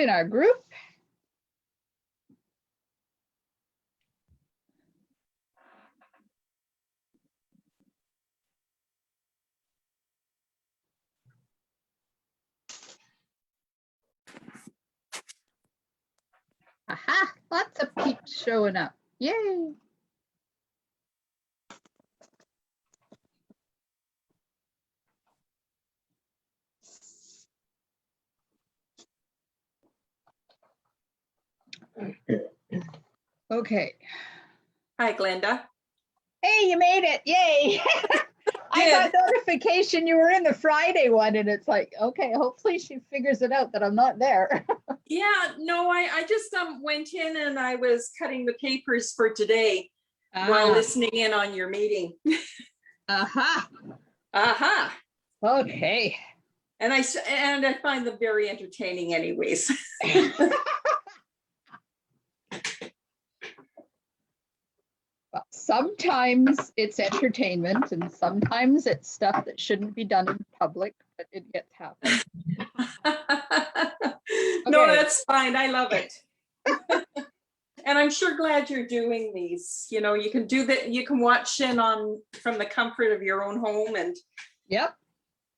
in our group. Aha, lots of peeps showing up. Yay. Okay. Hi, Glenda. Hey, you made it. Yay. I got notification you were in the Friday one, and it's like, okay, hopefully she figures it out that I'm not there. Yeah, no, I just went in and I was cutting the papers for today while listening in on your meeting. Aha. Aha. Okay. And I find them very entertaining anyways. Well, sometimes it's entertainment and sometimes it's stuff that shouldn't be done in public, but it gets happened. No, that's fine. I love it. And I'm sure glad you're doing these. You know, you can do that. You can watch in from the comfort of your own home, and yep.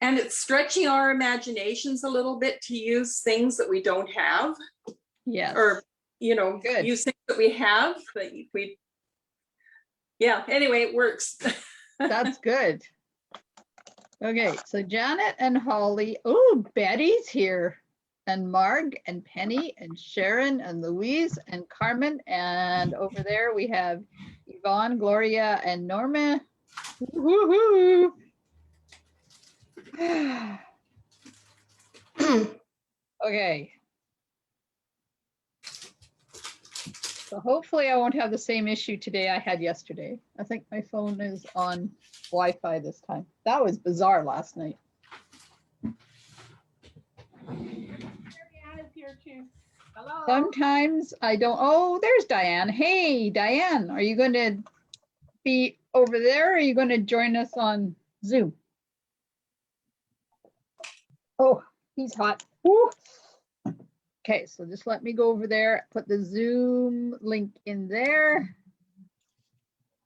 And it's stretching our imaginations a little bit to use things that we don't have. Yes. Or, you know, use things that we have, but yeah, anyway, it works. That's good. Okay, so Janet and Holly. Oh, Betty's here. And Marg and Penny and Sharon and Louise and Carmen. And over there we have Yvonne, Gloria, and Norma. Woohoo! Okay. So hopefully I won't have the same issue today I had yesterday. I think my phone is on Wi-Fi this time. That was bizarre last night. Diane is here too. Hello. Sometimes I don't. Oh, there's Diane. Hey, Diane, are you going to be over there or are you going to join us on Zoom? Oh, he's hot. Woo. Okay, so just let me go over there, put the Zoom link in there,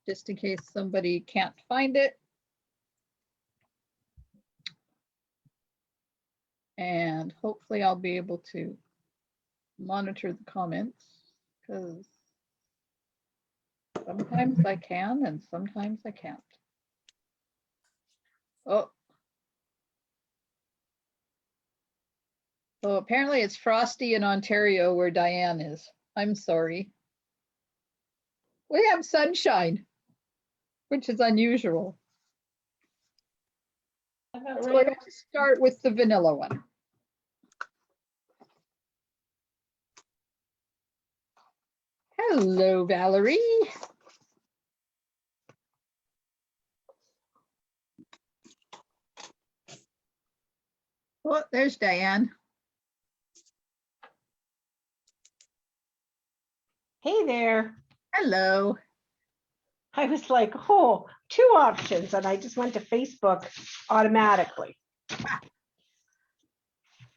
just in case somebody can't find it. And hopefully I'll be able to monitor the comments, because sometimes I can and sometimes I can't. Oh. So apparently it's frosty in Ontario where Diane is. I'm sorry. We have sunshine, which is unusual. So we're going to start with the vanilla one. Hello, Valerie. Oh, there's Diane. Hey there. Hello. I was like, oh, 2 options, and I just went to Facebook automatically.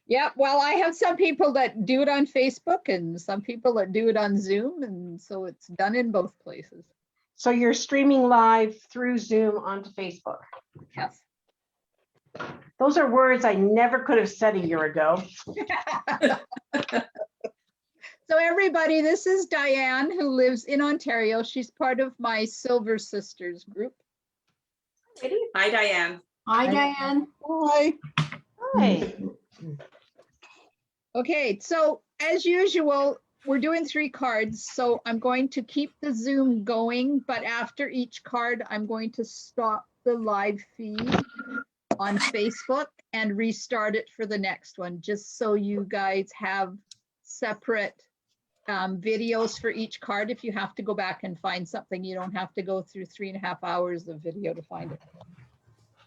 Yeah, well, I have some people that do it on Facebook and some people that do it on Zoom, and so it's done in both places. So you're streaming live through Zoom onto Facebook? Yes. Those are words I never could have said a year ago. So everybody, this is Diane, who lives in Ontario. She's part of my Silver Sisters group. Hi, Diane. Hi, Diane. Hi. Hi. Okay, so as usual, we're doing 3 cards. So I'm going to keep the Zoom going, but after each card, I'm going to stop the live feed on Facebook and restart it for the next one, just so you guys have separate videos for each card. If you have to go back and find something, you don't have to go through 3.5 hours of video to find it.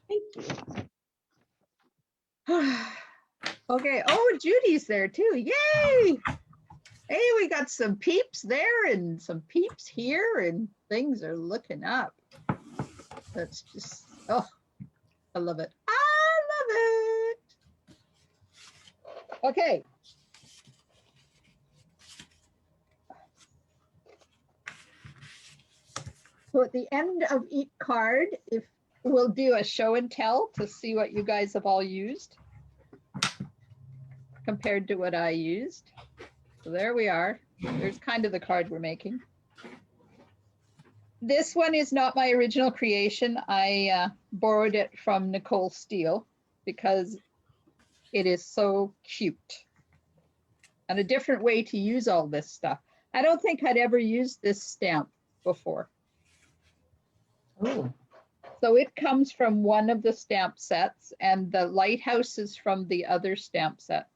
Thank you. Okay, oh, Judy's there too. Yay! Hey, we got some peeps there and some peeps here, and things are looking up. That's just, oh, I love it. I love it. Okay. So at the end of each card, if we'll do a show and tell to see what you guys have all used compared to what I used. So there we are. There's kind of the card we're making. This one is not my original creation. I borrowed it from Nicole Steele because it is so cute and a different way to use all this stuff. I don't think I'd ever used this stamp before. Ooh. So it comes from one of the stamp sets and the lighthouse is from the other stamp set.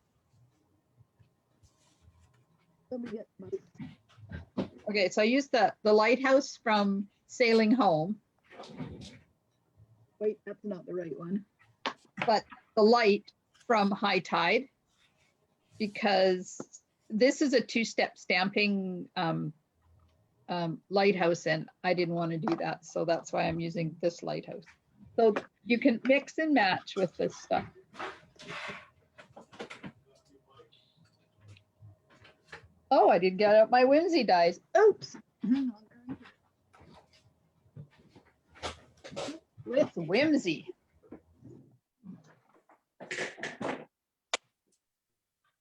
Okay, so I used the lighthouse from Sailing Home. Wait, that's not the right one. But the light from High Tide, because this is a two-step stamping lighthouse and I didn't want to do that. So that's why I'm using this lighthouse. So you can mix and match with this stuff. Oh, I didn't get out my whimsy dies. Oops. With whimsy.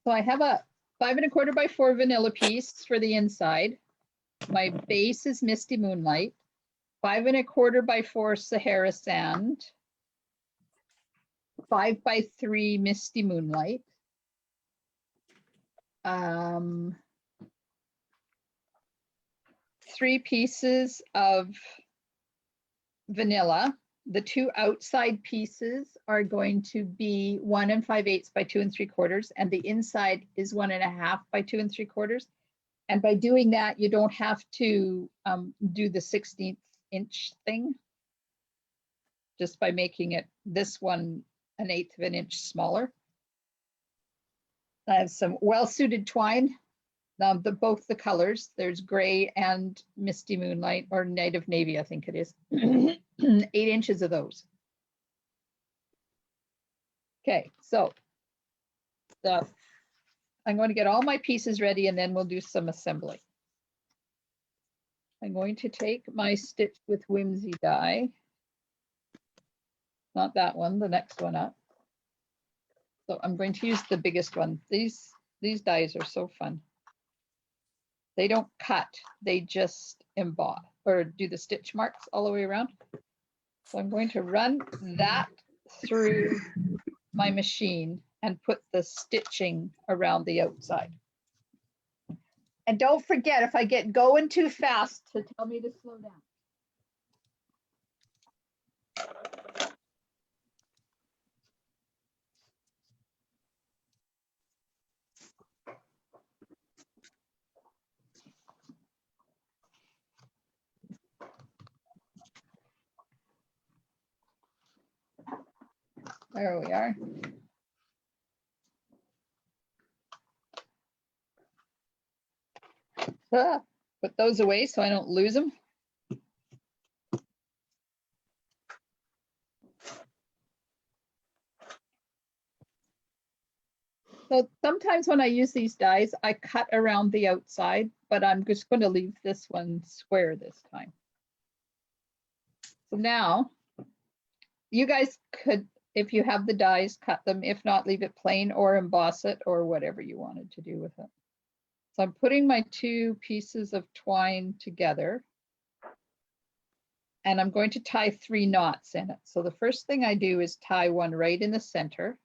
So I have a 5 1/4 by 4 vanilla piece for the inside. My base is Misty Moonlight. 5 1/4 by 4 Sahara Sand. 5 by 3 Misty Moonlight. 3 pieces of vanilla. The 2 outside pieces are going to be 1 5/8 by 2 3/4, and the inside is 1 1/2 by 2 3/4. And by doing that, you don't have to do the 16th inch thing, just by making it this one 1/8 of an inch smaller. I have some well-suited twine. Both the colors, there's gray and Misty Moonlight, or Native Navy, I think it is. 8 inches of those. Okay, so I'm going to get all my pieces ready and then we'll do some assembly. I'm going to take my Stitch with Whimsy die. Not that one, the next one up. So I'm going to use the biggest one. These dies are so fun. They don't cut, they just emboss or do the stitch marks all the way around. So I'm going to run that through my machine and put the stitching around the outside. And don't forget, if I get going too fast, to tell me to slow down. There we are. Put those away so I don't lose them. So sometimes when I use these dies, I cut around the outside, but I'm just going to leave this one square this time. So now you guys could, if you have the dies, cut them. If not, leave it plain or emboss it or whatever you wanted to do with it. So I'm putting my 2 pieces of twine together and I'm going to tie 3 knots in it. So the first thing I do is tie one right in the center.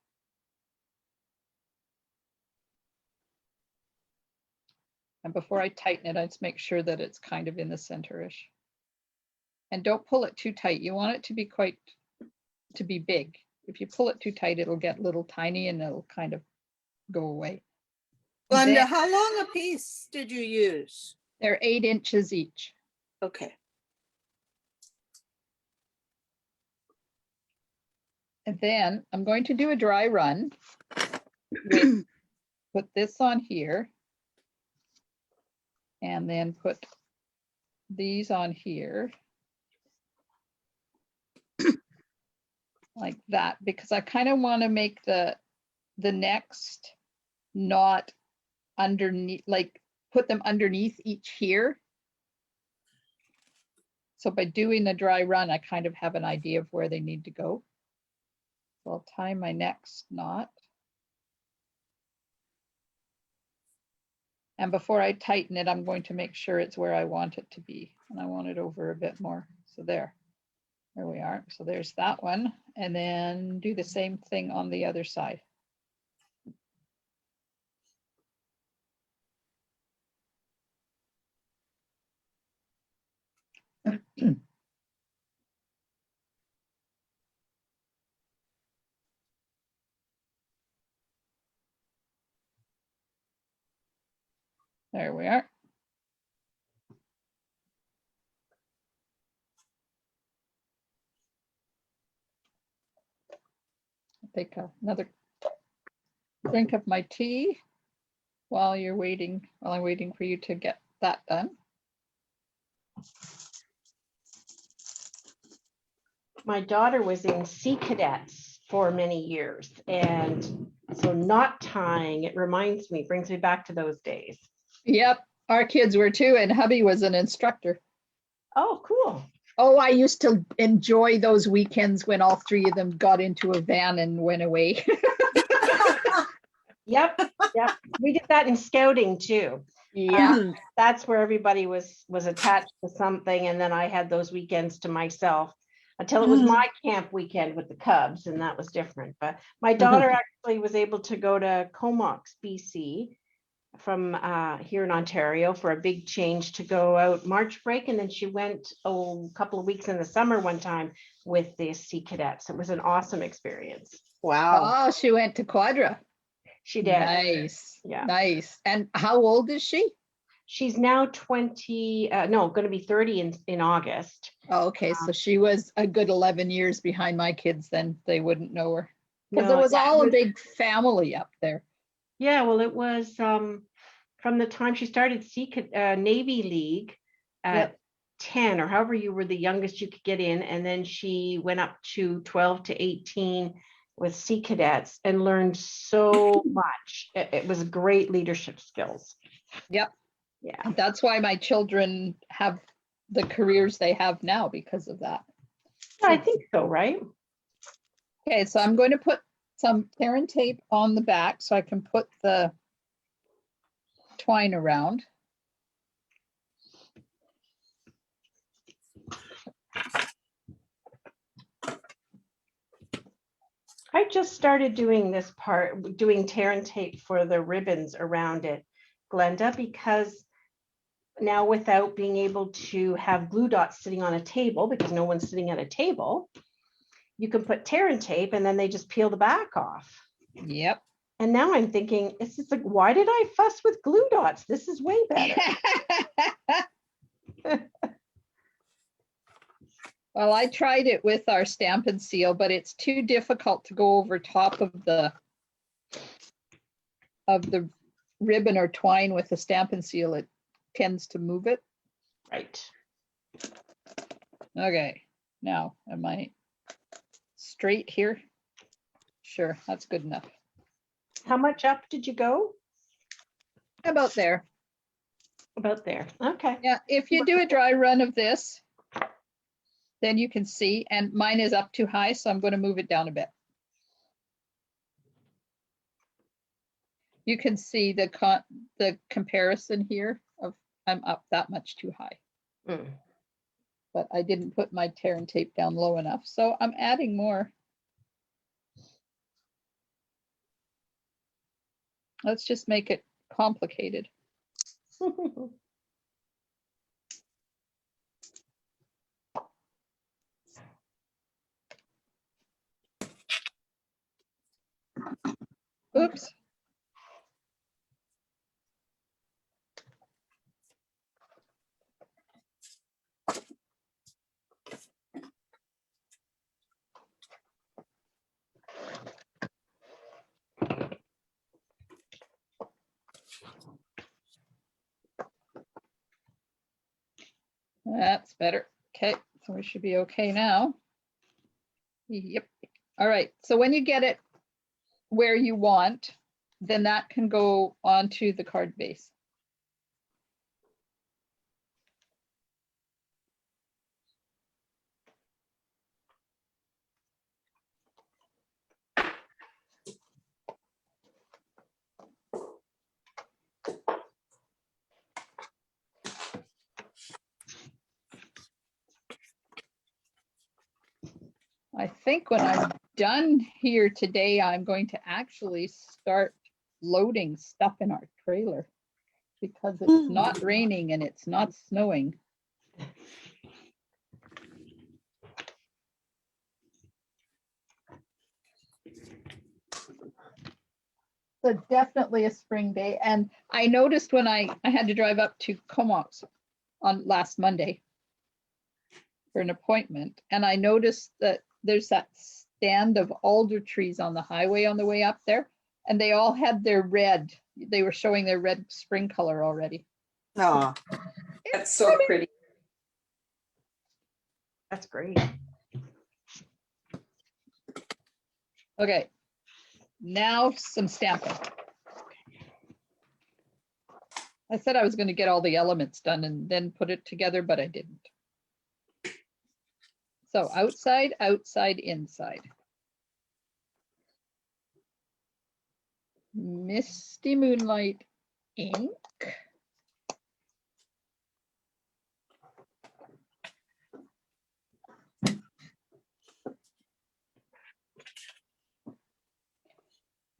And before I tighten it, I just make sure that it's kind of in the center-ish. And don't pull it too tight. You want it to be big. If you pull it too tight, it'll get little tiny and it'll kind of go away. Glenda, Then, how long a piece did you use? they're 8 inches each. Okay. And then I'm going to do a dry run. Put this on here. And then put these on here. Like that, because I kind of want to make the next knot underneath, like put them underneath each here. So by doing the dry run, I kind of have an idea of where they need to go. So I'll tie my next knot. And before I tighten it, I'm going to make sure it's where I want it to be. And I want it over a bit more. So there we are. So there's that one. And then do the same thing on the other side. There we are. Take another drink of my tea while I'm waiting for you to get that done. My daughter was in Sea Cadets for many years. And so not tying, it brings me back to those days. Yep, our kids were too, and hubby was an instructor. Oh, cool. Oh, I used to enjoy those weekends when all three of them got into a van and went away. Yep. We did that in scouting too. Yeah. That's where everybody was attached to something. And then I had those weekends to myself until it was my camp weekend with the Cubs. And that was different. But my daughter actually was able to go to Comox, BC from here in Ontario for a big change to go out March break. And then she went a couple of weeks in the summer one time with the Sea Cadets. It was an awesome experience. Wow. Oh, she went to Quadra. She did. Nice. Yeah. Nice. And how old is she? She's now 20, going to be 30 in August. Oh, okay, so she was a good 11 years behind my kids, then they wouldn't know her. Because it was all a big family up there. Yeah, well, it was from the time she started Navy League at 10 or however you were the youngest you could get in. And then she went up to 12 to 18 with Sea Cadets and learned so much. It was great leadership skills. Yep. Yeah. That's why my children have the careers they have now because of that. I think so, right? Okay, so I'm going to put some tear and tape on the back so I can put the twine around. I just started doing this part, doing tear and tape for the ribbons around it, Glenda, because now without being able to have glue dots sitting on a table, because no one's sitting at a table, you can put tear and tape and then they just peel the back off. Yep. And now I'm thinking, it's just like, why did I fuss with glue dots? This is way better. Well, I tried it with our stamp and seal, but it's too difficult to go over top of the ribbon or twine with the stamp and seal. It tends to move it. Right. Okay, now am I straight here? Sure, that's good enough. How much up did you go? About there. About there. Okay. Yeah, if you do a dry run of this, then you can see, and mine is up too high, so I'm going to move it down a bit. You can see the comparison here of I'm up that much too high. But I didn't put my tear and tape down low enough, so I'm adding more. Let's just make it complicated. Oops. That's better. Okay, so we should be okay now. Yep. All right, so when you get it where you want, then that can go onto the card base. I think when I'm done here today, I'm going to actually start loading stuff in our trailer because it's not raining and it's not snowing. So definitely a spring day. And I noticed when I had to drive up to Comox on last Monday for an appointment, and I noticed that there's that stand of alder trees on the highway on the way up there, and they all had their red. They were showing their red spring color already. Oh, That's so pretty. That's great. Okay, now some stamping. I said I was going to get all the elements done and then put it together, but I didn't. So outside, outside, inside. Misty Moonlight ink.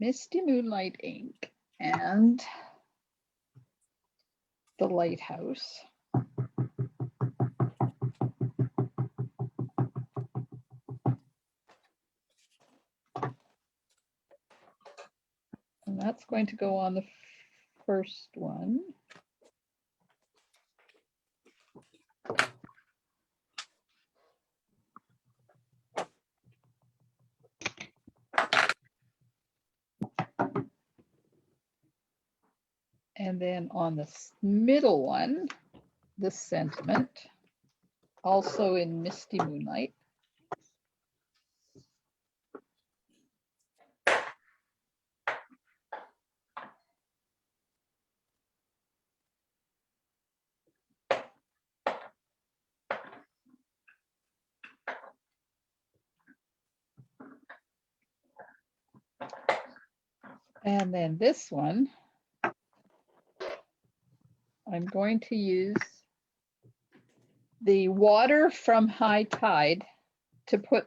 Misty Moonlight ink and the lighthouse. And that's going to go on the first one. And then on the middle one, the sentiment, also in Misty Moonlight. And then this one, I'm going to use the water from high tide to put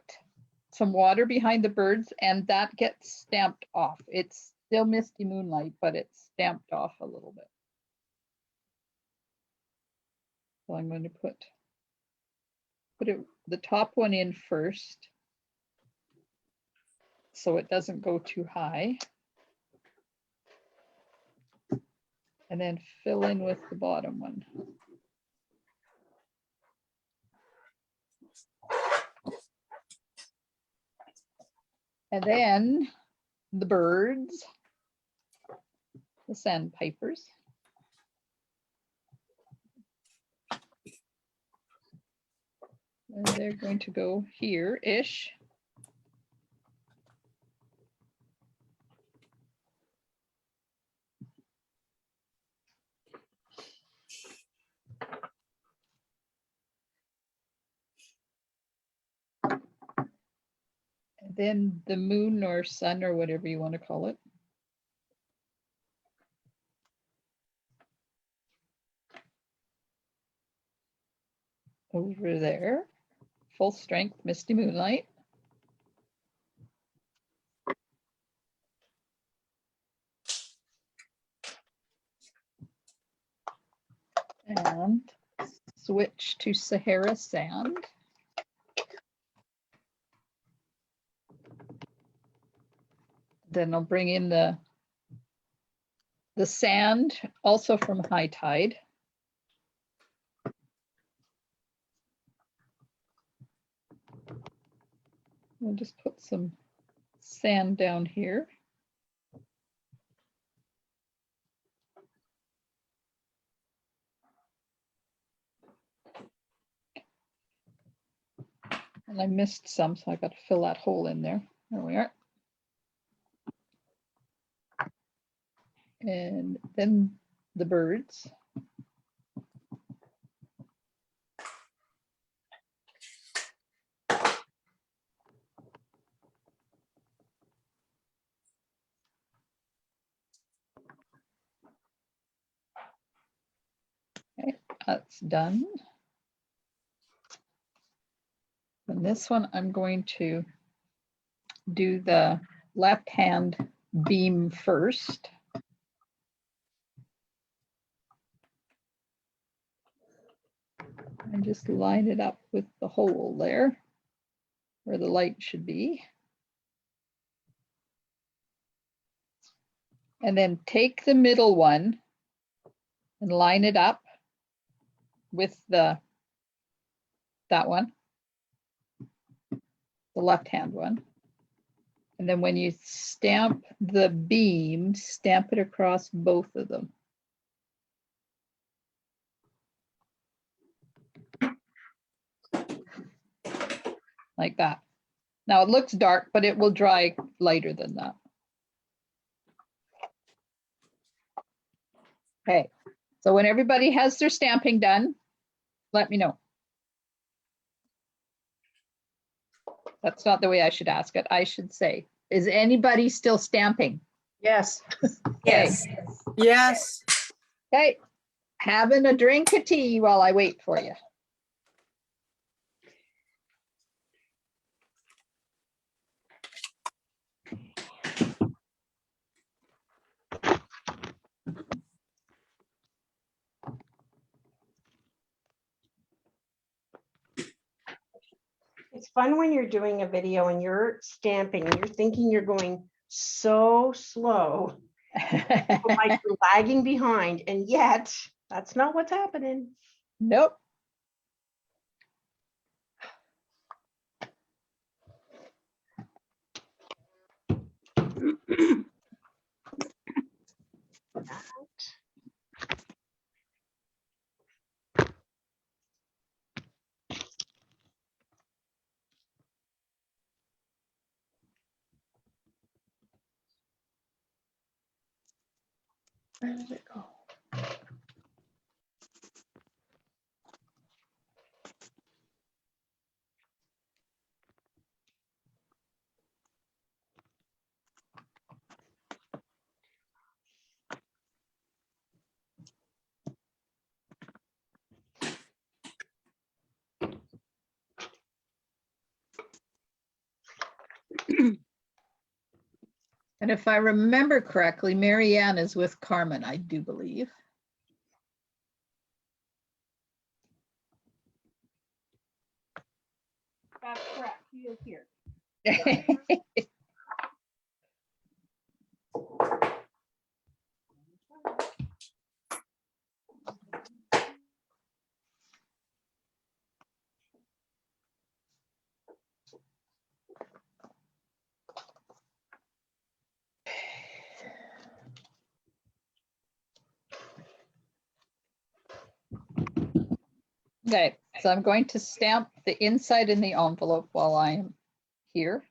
some water behind the birds, and that gets stamped off. It's still Misty Moonlight, but it's stamped off a little bit. So I'm going to put the top one in first so it doesn't go too high. And then fill in with the bottom one. And then the birds, the sandpipers. And they're going to go here-ish. And then the moon or sun or whatever you want to call it. Over there, full strength Misty Moonlight. And switch to Sahara Sand. Then I'll bring in the sand, also from high tide. We'll just put some sand down here. And I missed some, so I got to fill that hole in there. There we are. And then the birds. Okay, that's done. The And this one, I'm going to do the left-hand beam first. And just line it up with the hole there where the light should be. And then take the middle one and line it up with that one, the left-hand one. And then when you stamp the beam, stamp it across both of them. Like that. Now it looks dark, but it will dry lighter than that. Okay, so when everybody has their stamping done, let me know. That's not the way I should ask it. I should say, is anybody still stamping? Yes. Yes. Yes. Okay, having a drink of tea while I wait for you. It's fun when you're doing a video and you're stamping and you're thinking you're going so slow, like you're lagging behind, and yet that's not what's happening. Nope. Where did it go? And if I remember correctly, Mary Ann is with Carmen, I do believe. That's correct. He is here. Okay, so I'm going to stamp the inside in the envelope while I'm here.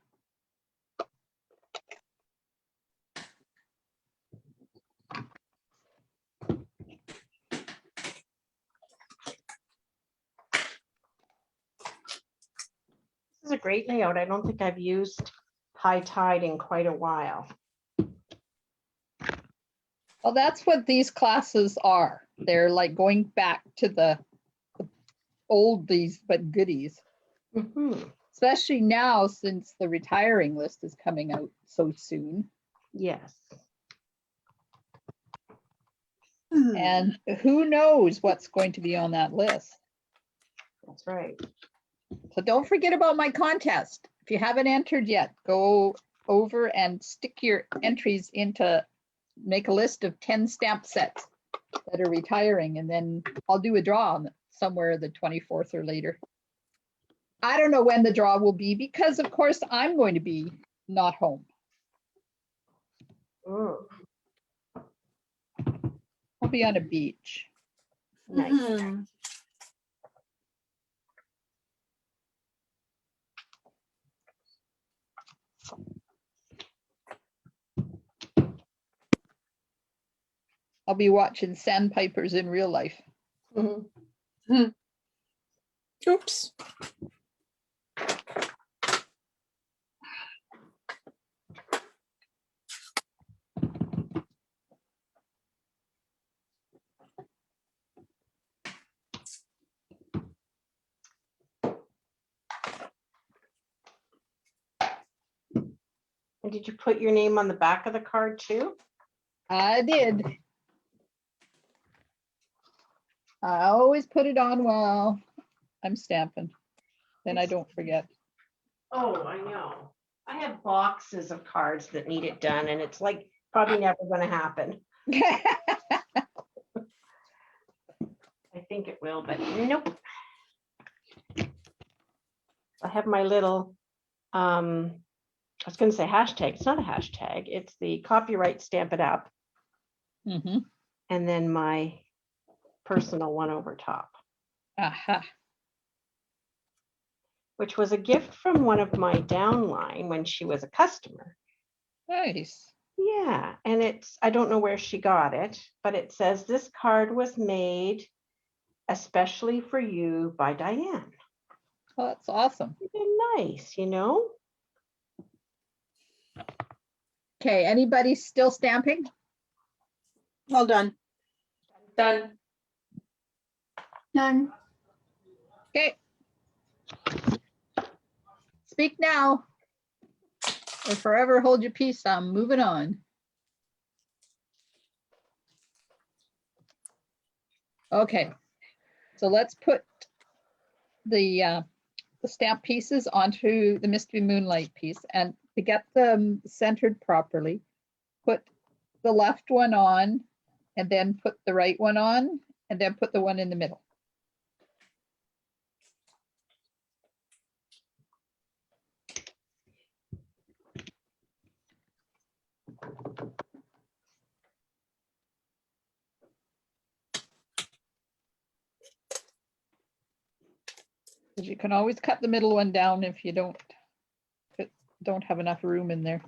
This is a great layout. I don't think I've used high tide in quite a while. Well, that's what these classes are. They're like going back to the oldies but goodies, Mhm. especially now since the retiring list is coming out so soon. Yes. And who knows what's going to be on that list. That's right. So don't forget about my contest. If you haven't entered yet, go over and stick your entries into, make a list of 10 stamp sets that are retiring, and then I'll do a draw on somewhere the 24th or later. I don't know when the draw will be because of course I'm going to be not home. Oh, I'll be on a beach. nice. Mhm. I'll be watching sandpipers in real life. Mhm. Oops. And did you put your name on the back of the card too? I did. I always put it on while I'm stamping. Then I don't forget. Oh, I know. I have boxes of cards that need it done, and it's like probably never going to happen. I think it will, but nope. I have my little, I was going to say hashtag. It's not a hashtag. It's the copyright Stamp It Up. Mhm. And then my personal one over top, Aha. which was a gift from one of my downline when she was a customer. Nice. Yeah, and it's, I don't know where she got it, but it says this card was made especially for you by Diane. Oh, that's awesome. Nice, you know? Okay, anybody still stamping? Well done. Done. Done. Okay. Speak now or forever hold your peace. I'm moving on. Okay, so let's put the stamp pieces onto the Mystery Moonlight piece, and to get them centered properly, put the left one on and then put the right one on and then put the one in the middle. Because you can always cut the middle one down if you don't have enough room in there.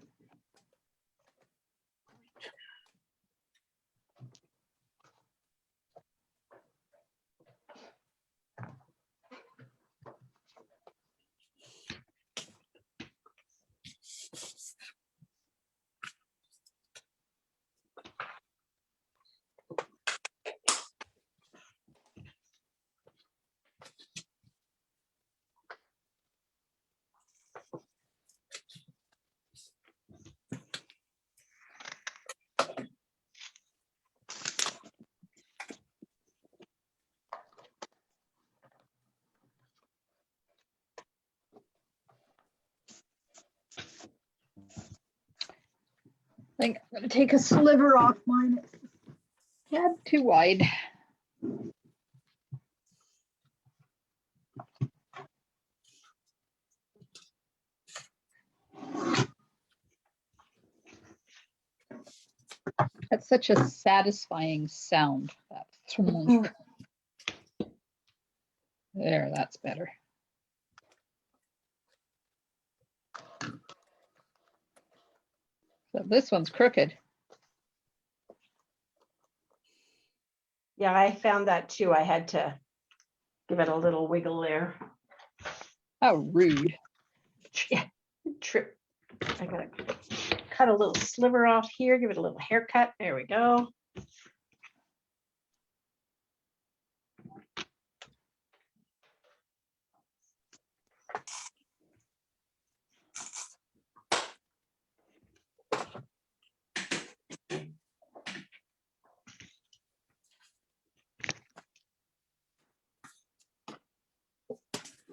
I think I'm going to take a sliver off mine. It's a tad too wide. That's such a satisfying sound. That thwomp. There, that's better. So this one's crooked. Yeah, I found that too. I had to give it a little wiggle there. How rude. Yeah, trip. I gotta cut a little sliver off here, give it a little haircut. There we go.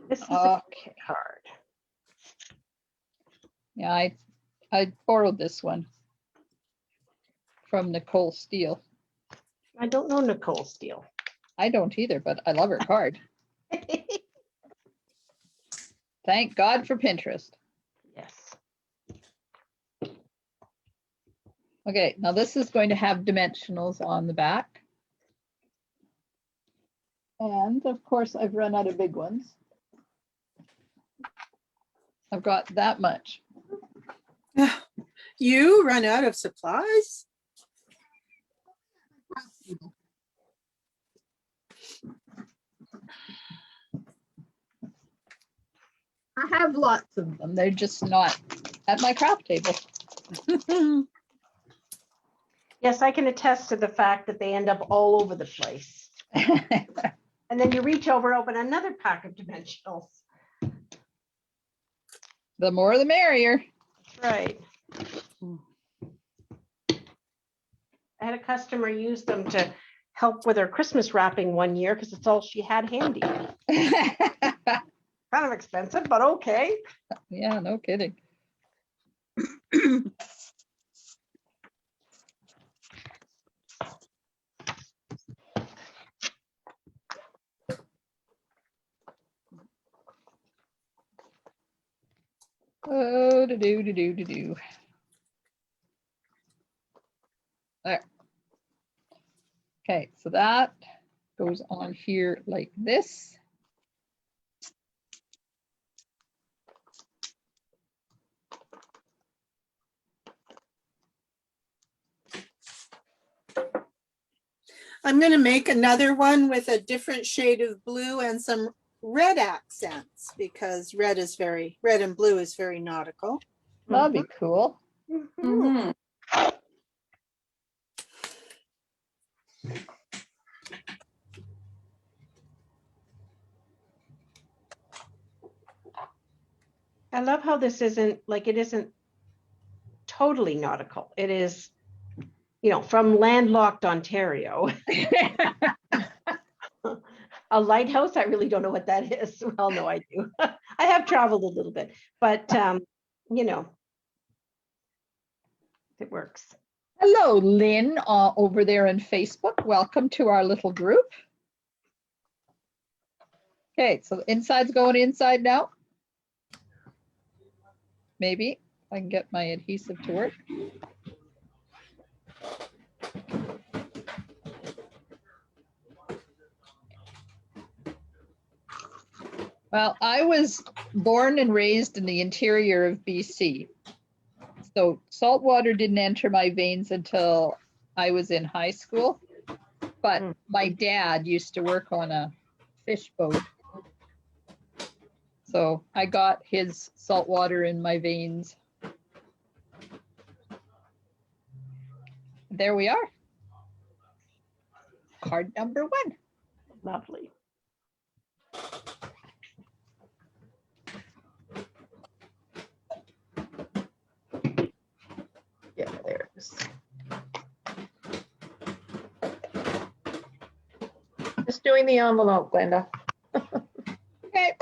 This is a Okay. card. Yeah, I borrowed this one from Nicole Steele. I don't know Nicole Steele. I don't either, but I love her card. Thank God for Pinterest. Yes. Okay, now this is going to have dimensionals on the back. And of course, I've run out of big ones. I've got that much. You run out of supplies? I have lots of them. They're just not at my craft table. Yes, I can attest to the fact that they end up all over the place. And then you reach over, open another pack of dimensionals. The more the merrier. That's right. I had a customer use them to help with her Christmas wrapping one year because it's all she had handy. Kind of expensive, but okay. Yeah, no kidding. Oh, to do. There. Okay, so that goes on here like this. I'm going to make another one with a different shade of blue and some red accents because red and blue is very nautical. That'd be cool. Mhm. I love how this isn't like it isn't totally nautical. It is, from landlocked Ontario. A lighthouse, I really don't know what that is. Well, no, I do. I have traveled a little bit, but it works. Hello, Lynn, over there on Facebook. Welcome to our little group. Okay, so the inside's going inside now. Maybe I can get my adhesive to work. Well, I was born and raised in the interior of BC. So salt water didn't enter my veins until I was in high school. But my dad used to work on a fish boat. So I got his salt water in my veins. There we are. Card number 1. Lovely. Yeah, there it is. Just doing the envelope, Glenda. Okay.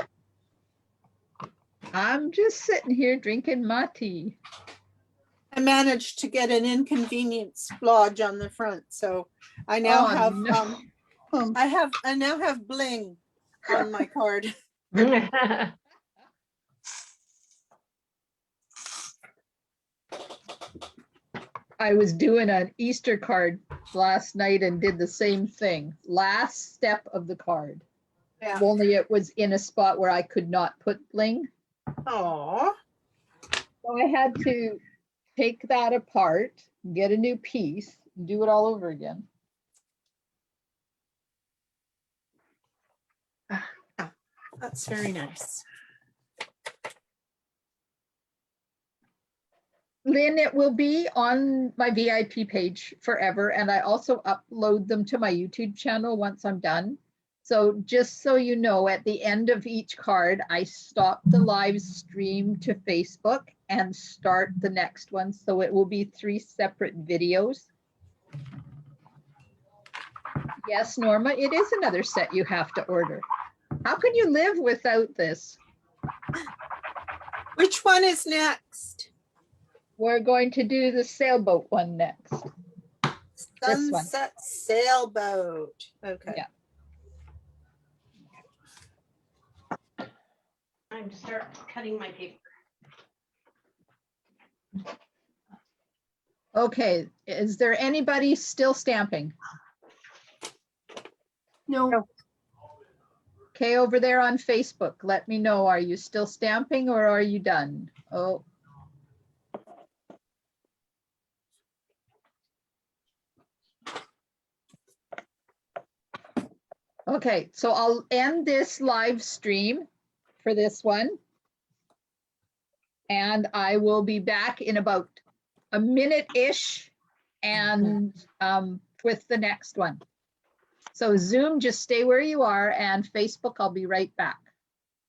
I'm just sitting here drinking my tea. I managed to get an inconvenience lodge on the front, so I now Oh, have no. I now have bling on my card. I was doing an Easter card last night and did the same thing. Last step of the card. Yeah. Only it was in a spot where I could not put bling. Oh, So I had to take that apart, get a new piece, do it all over again. that's very nice. Lynn, it will be on my VIP page forever, and I also upload them to my YouTube channel once I'm done. So just so you know, at the end of each card, I stop the live stream to Facebook and start the next one. So it will be 3 separate videos. Yes, Norma, it is another set you have to order. How can you live without this? Which one is next? We're going to do the sailboat one next. This one. Sunset sailboat. Okay. Yeah. Time to start cutting my paper. Okay, is there anybody still stamping? No. Okay, over there on Facebook, let me know, are you still stamping or are you done? Oh. Okay, so I'll end this live stream for this one. And I will be back in about a minute-ish and with the next one. So Zoom, just stay where you are, and Facebook, I'll be right back.